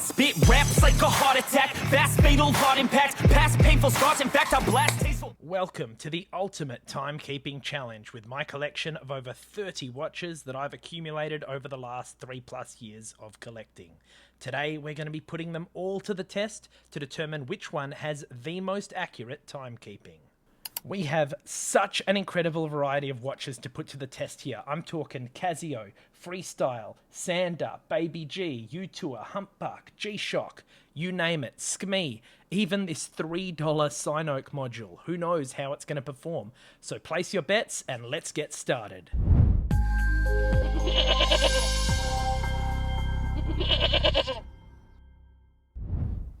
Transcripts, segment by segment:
spit raps like a heart attack. Fast, fatal, heart impact. Past painful scars, in fact, I blast tasteful. Welcome to the ultimate timekeeping challenge with my collection of over 30 watches that I've accumulated over the last 3+ years of collecting. Today we're going to be putting them all to the test to determine which one has the most accurate timekeeping. We have such an incredible variety of watches to put to the test here. I'm talking Casio, Freestyle, Sander, Baby G, U-Tour, Humpbuck, G-Shock, you name it, SKMEI, even this $3 Sinoke module. Who knows how it's going to perform? So place your bets and let's get started.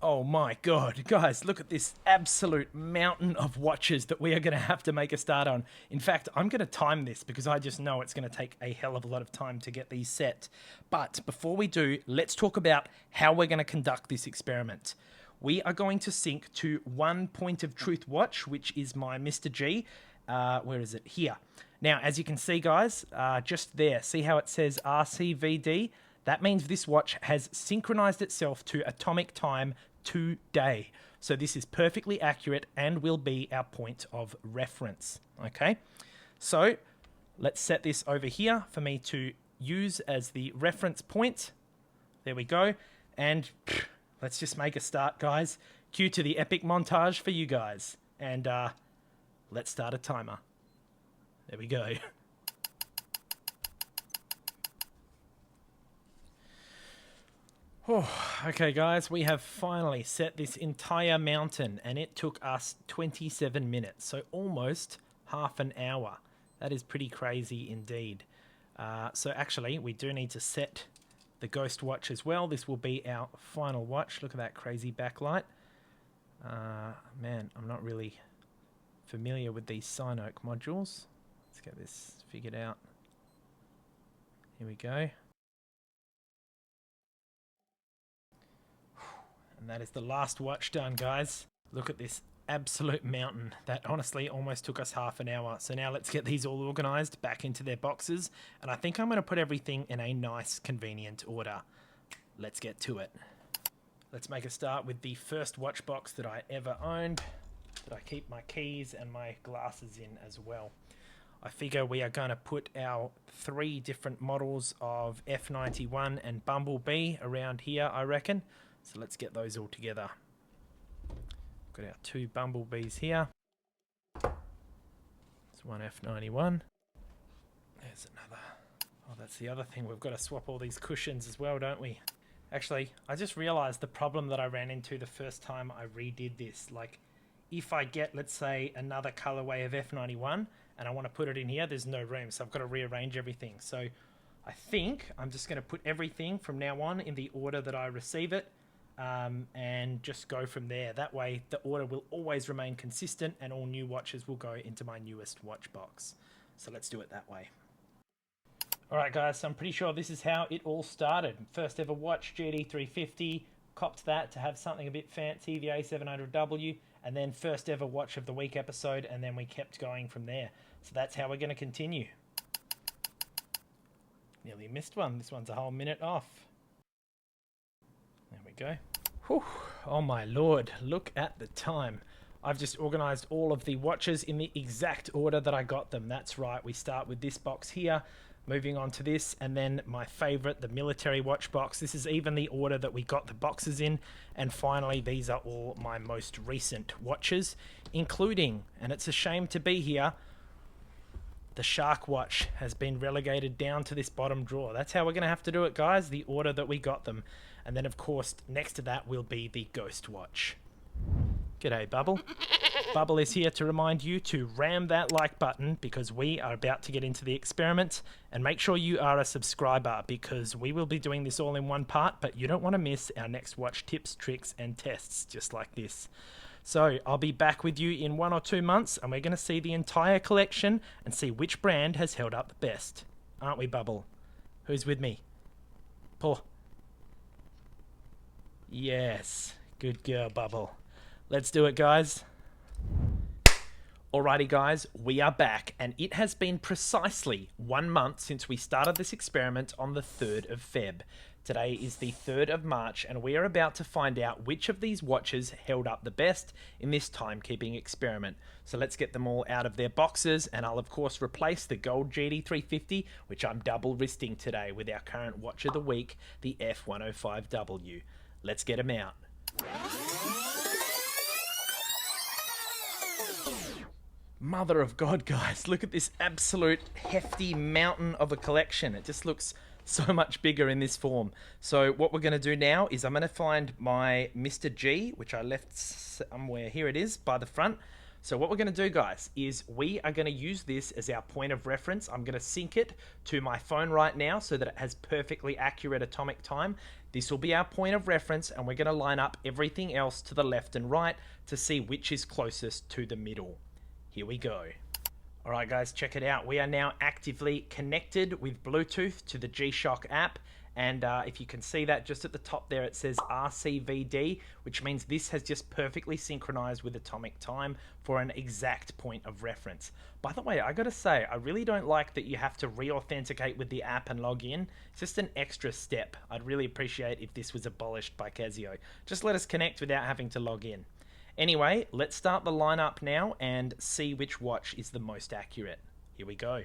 Oh my god, guys, look at this absolute mountain of watches that we are going to have to make a start on. In fact, I'm going to time this because I just know it's going to take a hell of a lot of time to get these set. But before we do, let's talk about how we're going to conduct this experiment. We are going to sync to one point of truth watch, which is my Mr. G. Where is it? Here. Now, as you can see, guys, just there, see how it says RCVD? That means this watch has synchronized itself to atomic time today. So this is perfectly accurate and will be our point of reference. Okay, so let's set this over here for me to use as the reference point. There we go. And let's just make a start, guys. Cue to the epic montage for you guys. And let's start a timer. There we go. Oh, okay guys, we have finally set this entire mountain and it took us 27 minutes, so almost half an hour. That is pretty crazy indeed. So actually, we do need to set the ghost watch as well. This will be our final watch. Look at that crazy backlight. Man, I'm not really familiar with these Sinoke modules. Let's get this figured out. Here we go. And that is the last watch done, guys. Look at this absolute mountain. That honestly almost took us half an hour. So now let's get these all organized back into their boxes. And I think I'm going to put everything in a nice, convenient order. Let's get to it. Let's make a start with the first watch box that I ever owned, that I keep my keys and my glasses in as well. I figure we are going to put our 3 different models of F91 and Bumblebee around here, I reckon. So let's get those all together. Got our 2 Bumblebees here. There's one F91. There's another. Oh, that's the other thing. We've got to swap all these cushions as well, don't we? Actually, I just realized the problem that I ran into the first time I redid this. Like, if I get, let's say, another colorway of F91 and I want to put it in here, there's no room. So I've got to rearrange everything. So I think I'm just going to put everything from now on in the order that I receive it. And just go from there. That way the order will always remain consistent and all new watches will go into my newest watch box. So let's do it that way. Alright guys, so I'm pretty sure this is how it all started. First ever watch, GD350, copped that to have something a bit fancy, the A700W, and then first ever watch of the week episode, and then we kept going from there. So that's how we're going to continue. Nearly missed one. This one's a whole minute off. There we go. Whew. Oh my lord, look at the time. I've just organized all of the watches in the exact order that I got them. That's right, we start with this box here, moving on to this, and then my favorite, the military watch box. This is even the order that we got the boxes in. And finally, these are all my most recent watches, including, and it's a shame to be here, the Shark watch has been relegated down to this bottom drawer. That's how we're going to have to do it, guys, the order that we got them. And then, of course, next to that will be the Ghost watch. G'day, Bubble. Bubble is here to remind you to ram that like button because we are about to get into the experiment. And make sure you are a subscriber because we will be doing this all in one part, but you don't want to miss our next watch tips, tricks, and tests just like this. So I'll be back with you in 1 or 2 months and we're going to see the entire collection and see which brand has held up the best. Aren't we, Bubble? Who's with me? Paul. Yes. Good girl, Bubble. Let's do it, guys. Alrighty, guys, we are back, and it has been precisely 1 month since we started this experiment on the 3rd of Feb. Today is the 3rd of March, and we are about to find out which of these watches held up the best in this timekeeping experiment. So let's get them all out of their boxes, and I'll of course replace the gold GD350, which I'm double wristing today, with our current watch of the week, the F105W. Let's get them out. Mother of God, guys, look at this absolute hefty mountain of a collection. It just looks so much bigger in this form. So what we're going to do now is I'm going to find my Mr. G, which I left somewhere. Here it is by the front. So what we're going to do, guys, is we are going to use this as our point of reference. I'm going to sync it to my phone right now so that it has perfectly accurate atomic time. This will be our point of reference, and we're going to line up everything else to the left and right to see which is closest to the middle. Here we go. Alright guys, check it out. We are now actively connected with Bluetooth to the G-Shock app, and if you can see that just at the top there, it says RCVD, which means this has just perfectly synchronized with atomic time for an exact point of reference. By the way, I gotta say, I really don't like that you have to re-authenticate with the app and log in. It's just an extra step. I'd really appreciate if this was abolished by Casio. Just let us connect without having to log in. Anyway, let's start the lineup now and see which watch is the most accurate. Here we go.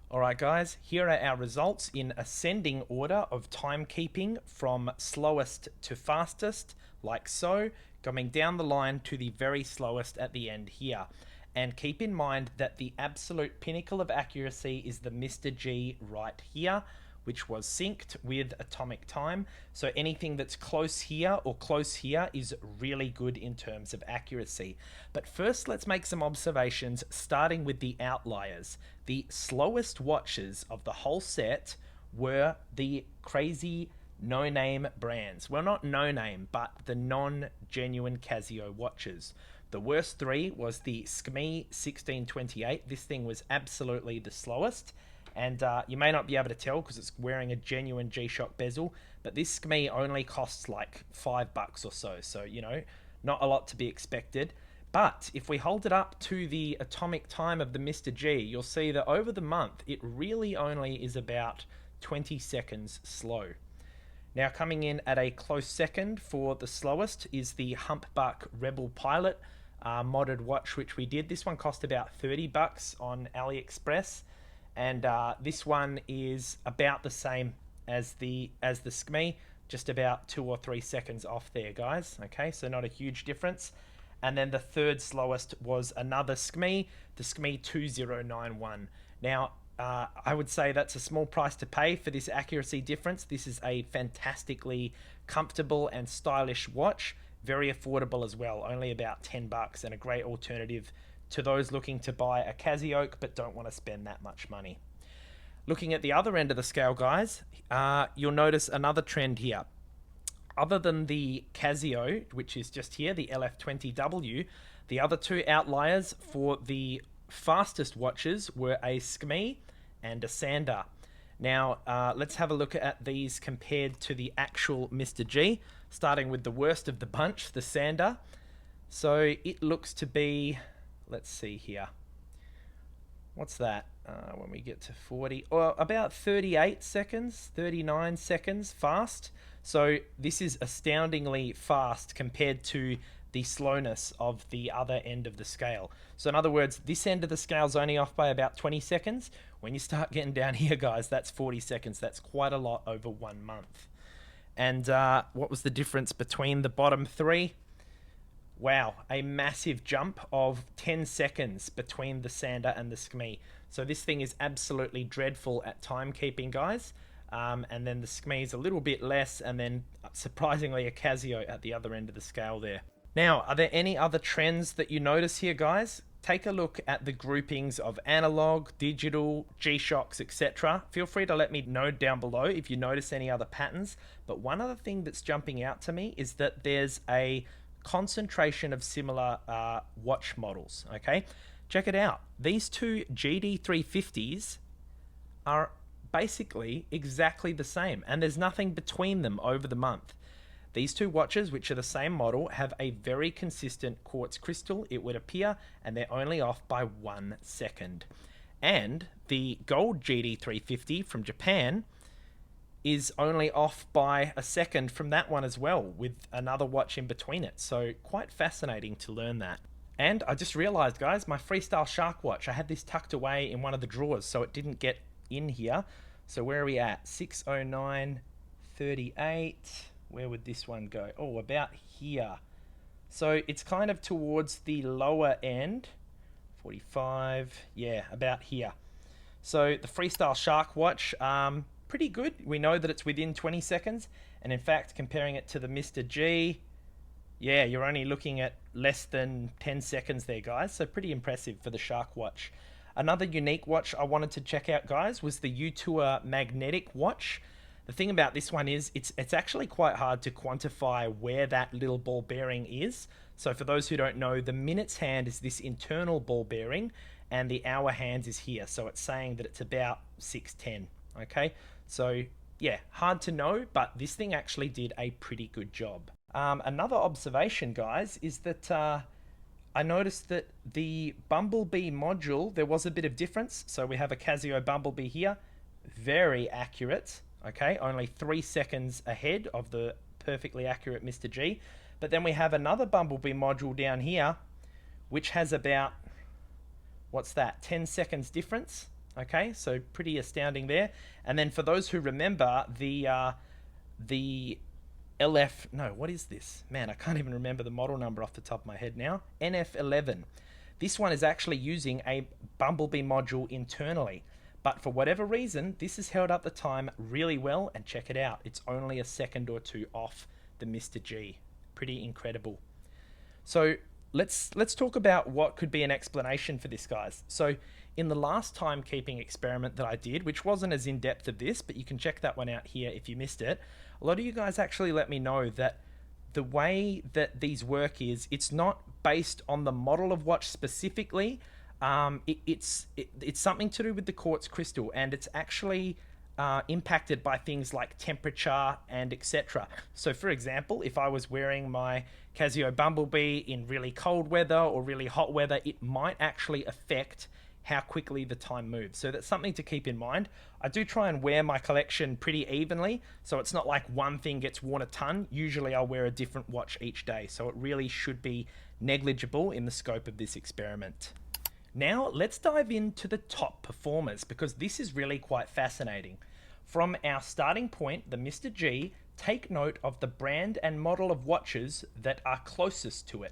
Alright guys, here are our results in ascending order of timekeeping from slowest to fastest, like so, coming down the line to the very slowest at the end here. And keep in mind that the absolute pinnacle of accuracy is the Mr. G right here, which was synced with atomic time. So anything that's close here or close here is really good in terms of accuracy. But first, let's make some observations, starting with the outliers. The slowest watches of the whole set were the crazy no-name brands. Well, not no-name, but the non-genuine Casio watches. The worst three was the SKMEI 1628. This thing was absolutely the slowest. And you may not be able to tell because it's wearing a genuine G-Shock bezel, but this SKMEI only costs like $5 or so. So, you know, not a lot to be expected. But if we hold it up to the atomic time of the Mr. G, you'll see that over the month, it really only is about 20 seconds slow. Now, coming in at a close second for the slowest is the Humpbuck Rebel Pilot modded watch, which we did. This one cost about $30 on AliExpress. And this one is about the same as the SKMEI, just about 2 or 3 seconds off there, guys. Okay, so not a huge difference. And then the third slowest was another SKMEI, the SKMEI 2091. Now, I would say that's a small price to pay for this accuracy difference. This is a fantastically comfortable and stylish watch, very affordable as well, only about $10, and a great alternative to those looking to buy a Casio but don't want to spend that much money. Looking at the other end of the scale, guys, you'll notice another trend here. Other than the Casio, which is just here, the LF20W, the other two outliers for the fastest watches were a SKMEI and a Sander. Now, let's have a look at these compared to the actual Mr. G, starting with the worst of the bunch, the Sander. So it looks to be... Let's see here. What's that? When we get to 40, or about 38 seconds, 39 seconds fast. So this is astoundingly fast compared to the slowness of the other end of the scale. So in other words, this end of the scale is only off by about 20 seconds. When you start getting down here, guys, that's 40 seconds. That's quite a lot over 1 month. And what was the difference between the bottom three? Wow, a massive jump of 10 seconds between the Sander and the SKMEI. So this thing is absolutely dreadful at timekeeping, guys. And then the SKMEI is a little bit less, and then surprisingly a Casio at the other end of the scale there. Now, are there any other trends that you notice here, guys? Take a look at the groupings of analog, digital, G-Shocks, etc. Feel free to let me know down below if you notice any other patterns. But one other thing that's jumping out to me is that there's a concentration of similar watch models. Okay, check it out. These two GD350s are basically exactly the same, and there's nothing between them over the month. These two watches, which are the same model, have a very consistent quartz crystal, it would appear, and they're only off by 1 second. And the gold GD350 from Japan is only off by a second from that one as well, with another watch in between it. So quite fascinating to learn that. And I just realized, guys, my Freestyle Shark watch, I had this tucked away in one of the drawers, so it didn't get in here. So where are we at? 609.38. Where would this one go? Oh, about here. So it's kind of towards the lower end. 45, yeah, about here. So the Freestyle Shark watch, pretty good. We know that it's within 20 seconds. And in fact, comparing it to the Mr. G, yeah, you're only looking at less than 10 seconds there, guys. So pretty impressive for the Shark watch. Another unique watch I wanted to check out, guys, was the U-Tour magnetic watch. The thing about this one is it's actually quite hard to quantify where that little ball bearing is. So for those who don't know, the minutes hand is this internal ball bearing and the hour hands is here. So it's saying that it's about 610, okay? So yeah, hard to know, but this thing actually did a pretty good job. Another observation, guys, is that I noticed that the Bumblebee module, there was a bit of difference. So we have a Casio Bumblebee here, very accurate, okay, only 3 seconds ahead of the perfectly accurate Mr. G. But then we have another Bumblebee module down here, which has about, what's that, 10 seconds difference, okay, so pretty astounding there. And then for those who remember, the LF, no, what is this? Man, I can't even remember the model number off the top of my head now. NF11. This one is actually using a Bumblebee module internally. But for whatever reason, this has held up the time really well, and check it out. It's only a second or two off the Mr. G. Pretty incredible. So let's talk about what could be an explanation for this, guys. So in the last timekeeping experiment that I did, which wasn't as in-depth of this, but you can check that one out here if you missed it, a lot of you guys actually let me know that the way that these work is, it's not based on the model of watch specifically. It's something to do with the quartz crystal, and it's actually impacted by things like temperature and etc. So for example, if I was wearing my Casio Bumblebee in really cold weather or really hot weather, it might actually affect how quickly the time moves. So that's something to keep in mind. I do try and wear my collection pretty evenly, so it's not like one thing gets worn a ton. Usually I'll wear a different watch each day, so it really should be negligible in the scope of this experiment. Now let's dive into the top performers, because this is really quite fascinating. From our starting point, the Mr. G, take note of the brand and model of watches that are closest to it.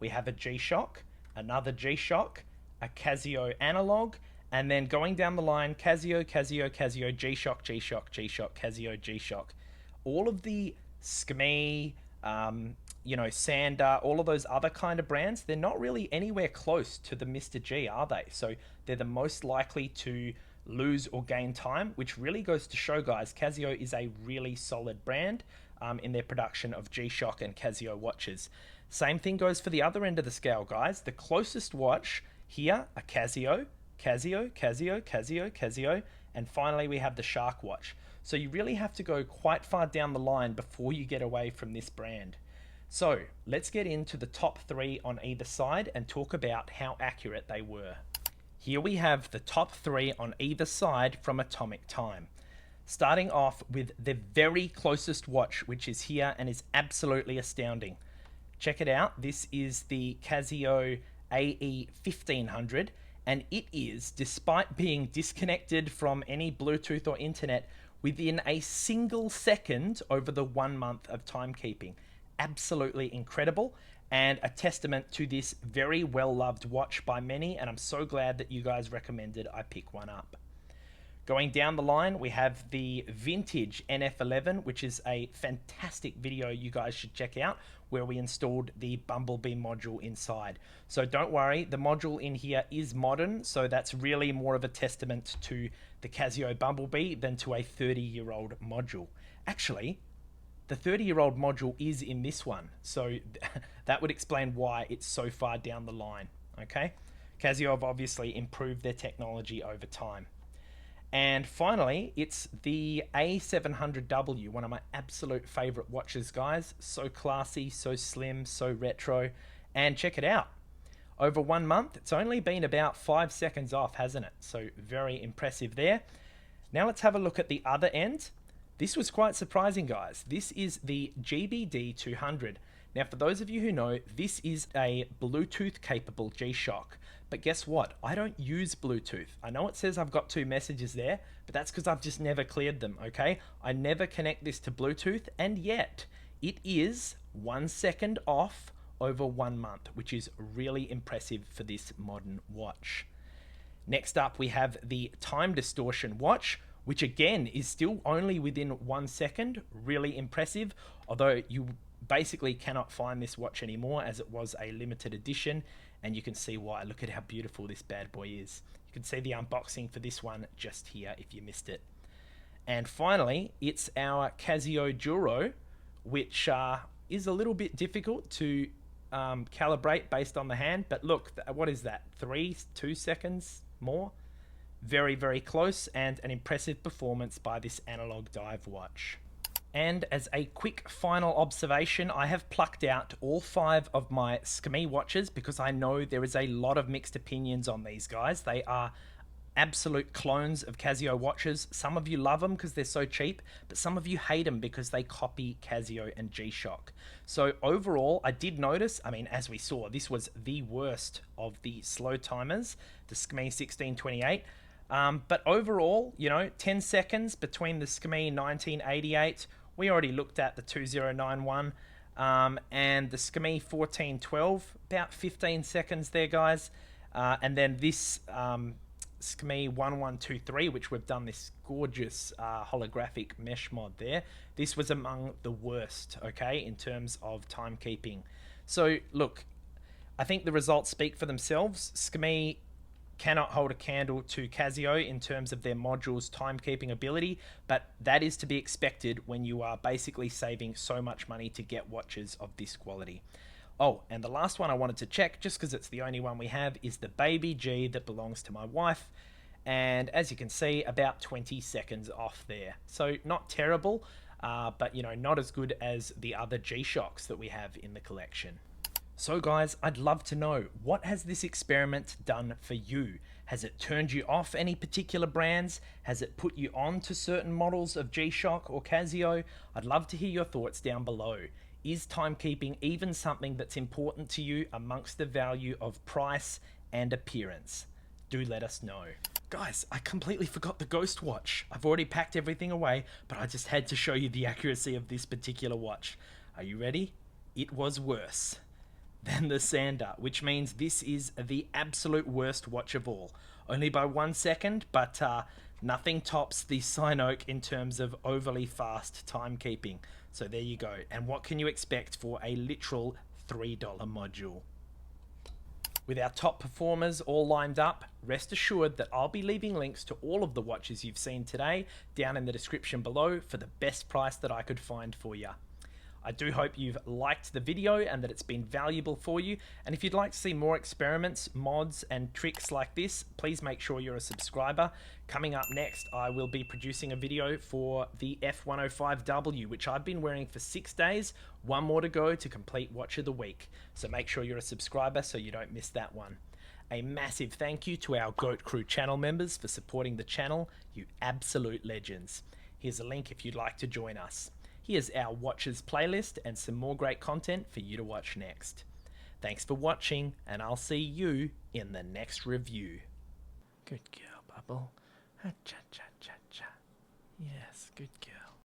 We have a G-Shock, another G-Shock, a Casio analog, and then going down the line, Casio, Casio, Casio, G-Shock, G-Shock, G-Shock, Casio, G-Shock. All of the SKMEI, Sander, all of those other kind of brands, they're not really anywhere close to the Mr. G, are they? So they're the most likely to lose or gain time, which really goes to show, guys, Casio is a really solid brand in their production of G-Shock and Casio watches. Same thing goes for the other end of the scale, guys. The closest watch here, a Casio, Casio, Casio, Casio, Casio, and finally we have the Shark watch. So you really have to go quite far down the line before you get away from this brand. So let's get into the top three on either side and talk about how accurate they were. Here we have the top three on either side from Atomic Time. Starting off with the very closest watch, which is here and is absolutely astounding. Check it out. This is the Casio AE 1500, and it is, despite being disconnected from any Bluetooth or internet, within a single second over the 1 month of timekeeping. Absolutely incredible, and a testament to this very well-loved watch by many, and I'm so glad that you guys recommended I pick one up. Going down the line, we have the vintage NF11, which is a fantastic video you guys should check out, where we installed the Bumblebee module inside. So don't worry, the module in here is modern, so that's really more of a testament to the Casio Bumblebee than to a 30-year-old module. Actually, the 30-year-old module is in this one, so that would explain why it's so far down the line, okay? Casio have obviously improved their technology over time. And finally, it's the A700W, one of my absolute favorite watches, guys. So classy, so slim, so retro. And check it out. Over 1 month, it's only been about 5 seconds off, hasn't it? So very impressive there. Now let's have a look at the other end. This was quite surprising, guys. This is the GBD 200. Now, for those of you who know, this is a Bluetooth capable G-Shock. But guess what? I don't use Bluetooth. I know it says I've got 2 messages there, but that's because I've just never cleared them, okay? I never connect this to Bluetooth, and yet it is 1 second off over 1 month, which is really impressive for this modern watch. Next up, we have the time distortion watch, which again is still only within 1 second. Really impressive, although you basically cannot find this watch anymore as it was a limited edition, and you can see why. Look at how beautiful this bad boy is. You can see the unboxing for this one just here if you missed it. And finally, it's our Casio Duro, which is a little bit difficult to calibrate based on the hand, but look, what is that, 2 seconds more? Very, very close, and an impressive performance by this analog dive watch. And as a quick final observation, I have plucked out all 5 of my SKMEI watches because I know there is a lot of mixed opinions on these guys. They are absolute clones of Casio watches. Some of you love them because they're so cheap, but some of you hate them because they copy Casio and G-Shock. So overall, I did notice, I mean, as we saw, this was the worst of the slow timers, the SKMEI 1628. But overall, you know, 10 seconds between the SKMEI 1988, we already looked at the 2091, and the SKMEI 1412, about 15 seconds there, guys. And then this SKMEI 1123, which we've done this gorgeous holographic mesh mod there. This was among the worst, okay, in terms of timekeeping. So, look, I think the results speak for themselves. SKMEI cannot hold a candle to Casio in terms of their modules' timekeeping ability, but that is to be expected when you are basically saving so much money to get watches of this quality. Oh, and the last one I wanted to check, just because it's the only one we have, is the Baby G that belongs to my wife. And as you can see, about 20 seconds off there. So not terrible, but you know, not as good as the other G-Shocks that we have in the collection. So guys, I'd love to know, what has this experiment done for you? Has it turned you off any particular brands? Has it put you on to certain models of G-Shock or Casio? I'd love to hear your thoughts down below. Is timekeeping even something that's important to you amongst the value of price and appearance? Do let us know. Guys, I completely forgot the Ghost watch. I've already packed everything away, but I just had to show you the accuracy of this particular watch. Are you ready? It was worse than the Sander, which means this is the absolute worst watch of all. Only by 1 second, but nothing tops the Sinoke in terms of overly fast timekeeping. So there you go. And what can you expect for a literal $3 module? With our top performers all lined up, rest assured that I'll be leaving links to all of the watches you've seen today down in the description below for the best price that I could find for you. I do hope you've liked the video and that it's been valuable for you. And if you'd like to see more experiments, mods, and tricks like this, please make sure you're a subscriber. Coming up next, I will be producing a video for the F105W, which I've been wearing for 6 days. 1 more to go to complete Watch of the Week. So make sure you're a subscriber so you don't miss that one. A massive thank you to our Goat Crew channel members for supporting the channel, you absolute legends. Here's a link if you'd like to join us. Here's our watches playlist and some more great content for you to watch next. Thanks for watching, and I'll see you in the next review. Good girl, Bubble. Ha, cha, cha, cha, cha. Yes, good girl.